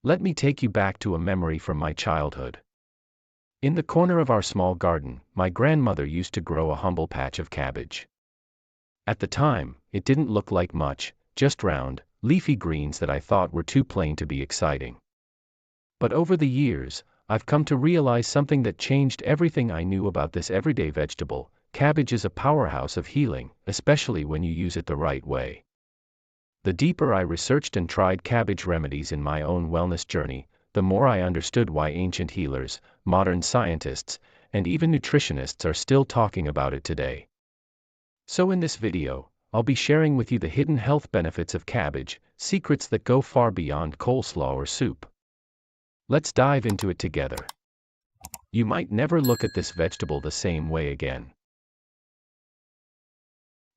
Let me take you back to a memory from my childhood. In the corner of our small garden, my grandmother used to grow a humble patch of cabbage. At the time, it didn't look like much, just round, leafy greens that I thought were too plain to be exciting. But over the years, I've come to realize something that changed everything I knew about this everyday vegetable. Cabbage is a powerhouse of healing, especially when you use it the right way. The deeper I researched and tried cabbage remedies in my own wellness journey, the more I understood why ancient healers, modern scientists, and even nutritionists are still talking about it today. So in this video, I'll be sharing with you the hidden health benefits of cabbage, secrets that go far beyond coleslaw or soup. Let's dive into it together. You might never look at this vegetable the same way again.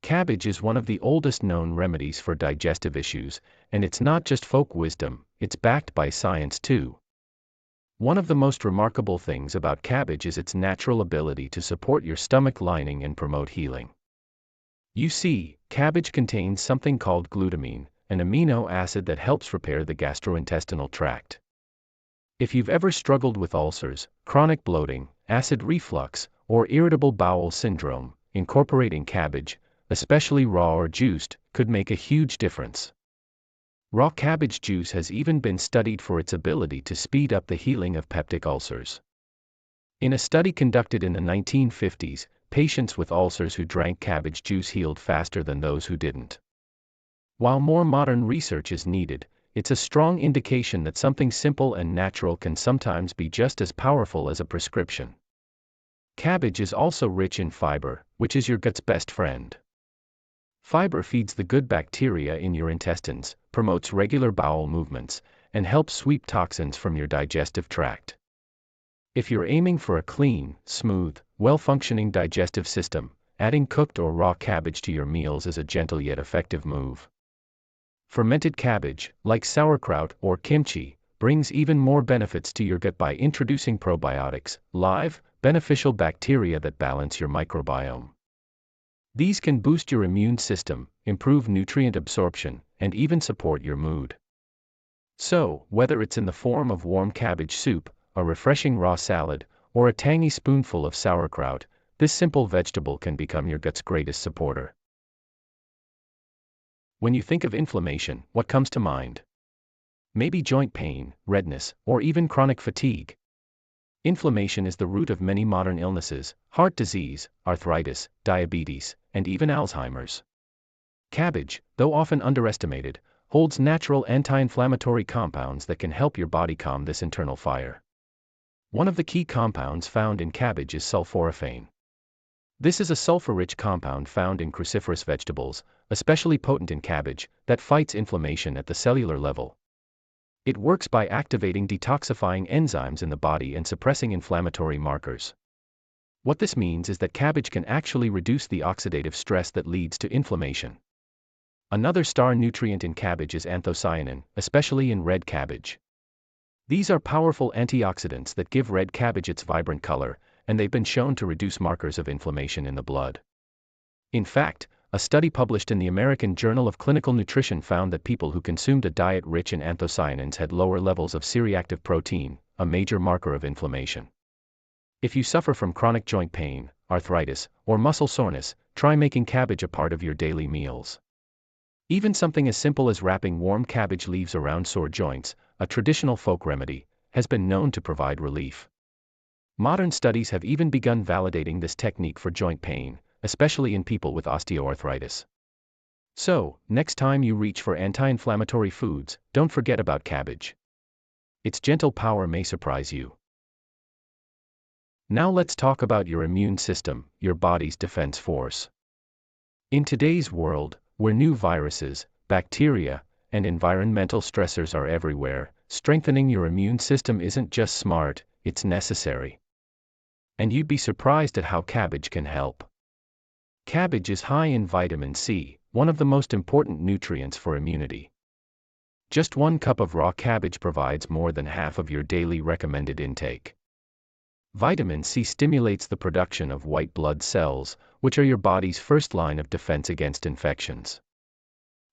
Cabbage is one of the oldest known remedies for digestive issues, and it's not just folk wisdom, it's backed by science too. One of the most remarkable things about cabbage is its natural ability to support your stomach lining and promote healing. You see, cabbage contains something called glutamine, an amino acid that helps repair the gastrointestinal tract. If you've ever struggled with ulcers, chronic bloating, acid reflux, or irritable bowel syndrome, incorporating cabbage, especially raw or juiced, could make a huge difference. Raw cabbage juice has even been studied for its ability to speed up the healing of peptic ulcers. In a study conducted in the 1950s, patients with ulcers who drank cabbage juice healed faster than those who didn't. While more modern research is needed, it's a strong indication that something simple and natural can sometimes be just as powerful as a prescription. Cabbage is also rich in fiber, which is your gut's best friend. Fiber feeds the good bacteria in your intestines, promotes regular bowel movements, and helps sweep toxins from your digestive tract. If you're aiming for a clean, smooth, well-functioning digestive system, adding cooked or raw cabbage to your meals is a gentle yet effective move. Fermented cabbage, like sauerkraut or kimchi, brings even more benefits to your gut by introducing probiotics, live, beneficial bacteria that balance your microbiome. These can boost your immune system, improve nutrient absorption, and even support your mood. So, whether it's in the form of warm cabbage soup, a refreshing raw salad, or a tangy spoonful of sauerkraut, this simple vegetable can become your gut's greatest supporter. When you think of inflammation, what comes to mind? Maybe joint pain, redness, or even chronic fatigue. Inflammation is the root of many modern illnesses: heart disease, arthritis, diabetes, and even Alzheimer's. Cabbage, though often underestimated, holds natural anti-inflammatory compounds that can help your body calm this internal fire. One of the key compounds found in cabbage is sulforaphane. This is a sulfur-rich compound found in cruciferous vegetables, especially potent in cabbage, that fights inflammation at the cellular level. It works by activating detoxifying enzymes in the body and suppressing inflammatory markers. What this means is that cabbage can actually reduce the oxidative stress that leads to inflammation. Another star nutrient in cabbage is anthocyanin, especially in red cabbage. These are powerful antioxidants that give red cabbage its vibrant color, and they've been shown to reduce markers of inflammation in the blood. In fact, a study published in the American Journal of Clinical Nutrition found that people who consumed a diet rich in anthocyanins had lower levels of C-reactive protein, a major marker of inflammation. If you suffer from chronic joint pain, arthritis, or muscle soreness, try making cabbage a part of your daily meals. Even something as simple as wrapping warm cabbage leaves around sore joints, a traditional folk remedy, has been known to provide relief. Modern studies have even begun validating this technique for joint pain, especially in people with osteoarthritis. So, next time you reach for anti-inflammatory foods, don't forget about cabbage. Its gentle power may surprise you. Now let's talk about your immune system, your body's defense force. In today's world, where new viruses, bacteria, and environmental stressors are everywhere, strengthening your immune system isn't just smart, it's necessary. And you'd be surprised at how cabbage can help. Cabbage is high in vitamin C, one of the most important nutrients for immunity. Just 1 cup of raw cabbage provides more than half of your daily recommended intake. Vitamin C stimulates the production of white blood cells, which are your body's first line of defense against infections.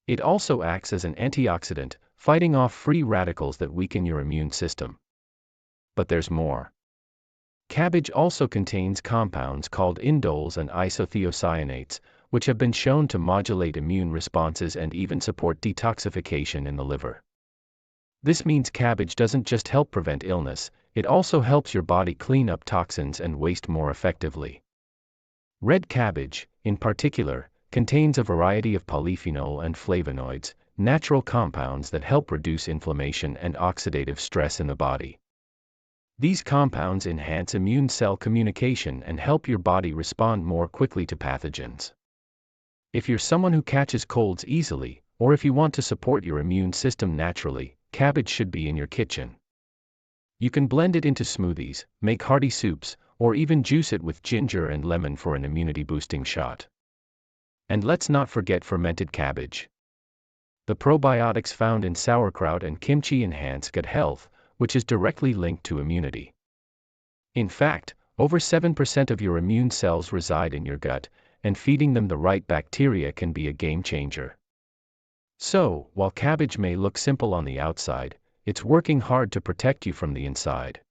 It also acts as an antioxidant, fighting off free radicals that weaken your immune system. But there's more. Cabbage also contains compounds called indoles and isothiocyanates, which have been shown to modulate immune responses and even support detoxification in the liver. This means cabbage doesn't just help prevent illness, it also helps your body clean up toxins and waste more effectively. Red cabbage, in particular, contains a variety of polyphenol and flavonoids, natural compounds that help reduce inflammation and oxidative stress in the body. These compounds enhance immune cell communication and help your body respond more quickly to pathogens. If you're someone who catches colds easily, or if you want to support your immune system naturally, cabbage should be in your kitchen. You can blend it into smoothies, make hearty soups, or even juice it with ginger and lemon for an immunity-boosting shot. And let's not forget fermented cabbage. The probiotics found in sauerkraut and kimchi enhance gut health, which is directly linked to immunity. In fact, over 7% of your immune cells reside in your gut, and feeding them the right bacteria can be a game changer. So, while cabbage may look simple on the outside, it's working hard to protect you from the inside.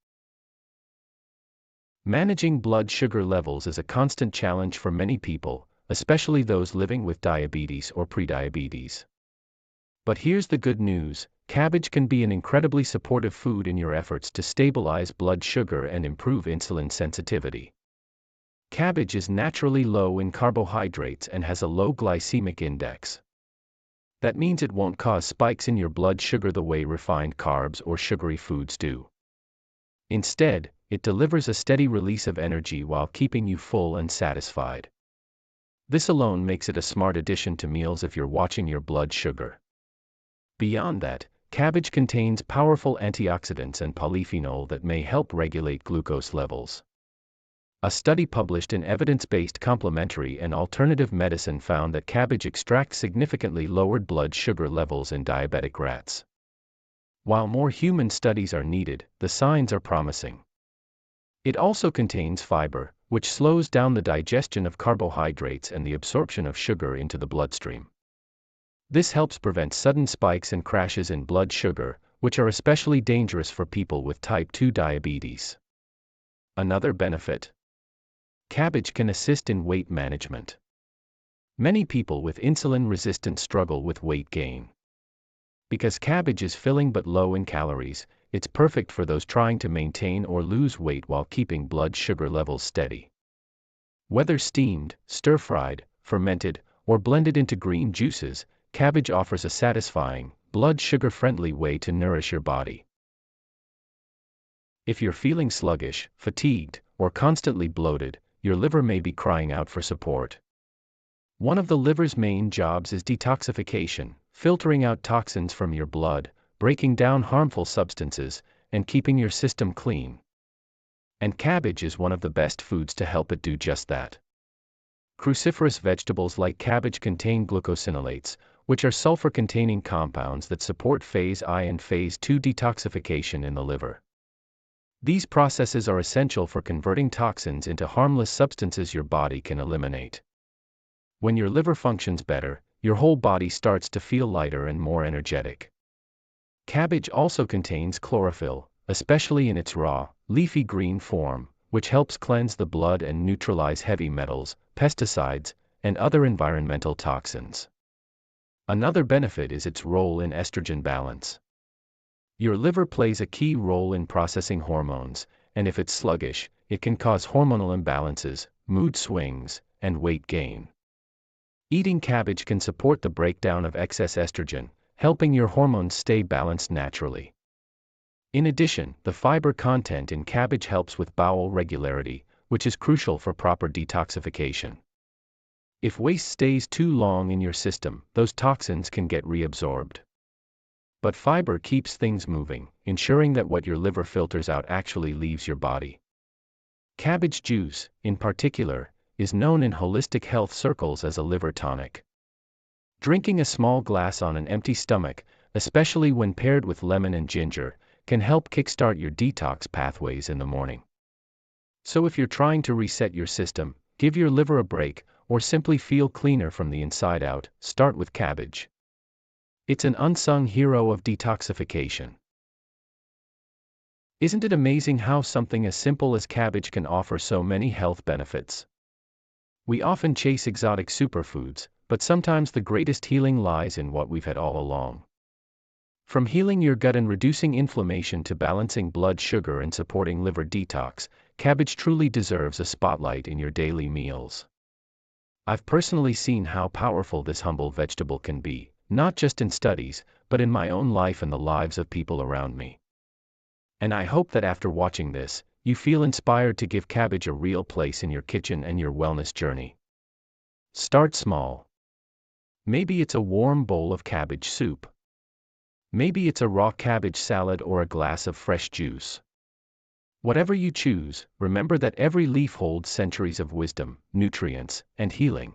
Managing blood sugar levels is a constant challenge for many people, especially those living with diabetes or prediabetes. But here's the good news. Cabbage can be an incredibly supportive food in your efforts to stabilize blood sugar and improve insulin sensitivity. Cabbage is naturally low in carbohydrates and has a low glycemic index. That means it won't cause spikes in your blood sugar the way refined carbs or sugary foods do. Instead, it delivers a steady release of energy while keeping you full and satisfied. This alone makes it a smart addition to meals if you're watching your blood sugar. Beyond that, cabbage contains powerful antioxidants and polyphenol that may help regulate glucose levels. A study published in Evidence-Based Complementary and Alternative Medicine found that cabbage extracts significantly lowered blood sugar levels in diabetic rats. While more human studies are needed, the signs are promising. It also contains fiber, which slows down the digestion of carbohydrates and the absorption of sugar into the bloodstream. This helps prevent sudden spikes and crashes in blood sugar, which are especially dangerous for people with type 2 diabetes. Another benefit: cabbage can assist in weight management. Many people with insulin resistance struggle with weight gain. Because cabbage is filling but low in calories, it's perfect for those trying to maintain or lose weight while keeping blood sugar levels steady. Whether steamed, stir-fried, fermented, or blended into green juices, cabbage offers a satisfying, blood sugar-friendly way to nourish your body. If you're feeling sluggish, fatigued, or constantly bloated, your liver may be crying out for support. One of the liver's main jobs is detoxification, filtering out toxins from your blood, breaking down harmful substances, and keeping your system clean. And cabbage is one of the best foods to help it do just that. Cruciferous vegetables like cabbage contain glucosinolates, which are sulfur-containing compounds that support phase I and phase II detoxification in the liver. These processes are essential for converting toxins into harmless substances your body can eliminate. When your liver functions better, your whole body starts to feel lighter and more energetic. Cabbage also contains chlorophyll, especially in its raw, leafy green form, which helps cleanse the blood and neutralize heavy metals, pesticides, and other environmental toxins. Another benefit is its role in estrogen balance. Your liver plays a key role in processing hormones, and if it's sluggish, it can cause hormonal imbalances, mood swings, and weight gain. Eating cabbage can support the breakdown of excess estrogen, helping your hormones stay balanced naturally. In addition, the fiber content in cabbage helps with bowel regularity, which is crucial for proper detoxification. If waste stays too long in your system, those toxins can get reabsorbed. But fiber keeps things moving, ensuring that what your liver filters out actually leaves your body. Cabbage juice, in particular, is known in holistic health circles as a liver tonic. Drinking a small glass on an empty stomach, especially when paired with lemon and ginger, can help kickstart your detox pathways in the morning. So if you're trying to reset your system, give your liver a break, or simply feel cleaner from the inside out, start with cabbage. It's an unsung hero of detoxification. Isn't it amazing how something as simple as cabbage can offer so many health benefits? We often chase exotic superfoods, but sometimes the greatest healing lies in what we've had all along. From healing your gut and reducing inflammation to balancing blood sugar and supporting liver detox, cabbage truly deserves a spotlight in your daily meals. I've personally seen how powerful this humble vegetable can be, not just in studies, but in my own life and the lives of people around me. And I hope that after watching this, you feel inspired to give cabbage a real place in your kitchen and your wellness journey. Start small. Maybe it's a warm bowl of cabbage soup. Maybe it's a raw cabbage salad or a glass of fresh juice. Whatever you choose, remember that every leaf holds centuries of wisdom, nutrients, and healing.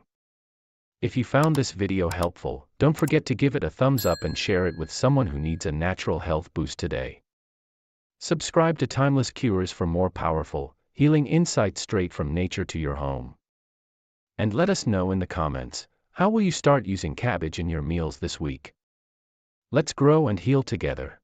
If you found this video helpful, don't forget to give it a thumbs up and share it with someone who needs a natural health boost today. Subscribe to Timeless Cures for more powerful, healing insights straight from nature to your home. And let us know in the comments, how will you start using cabbage in your meals this week? Let's grow and heal together.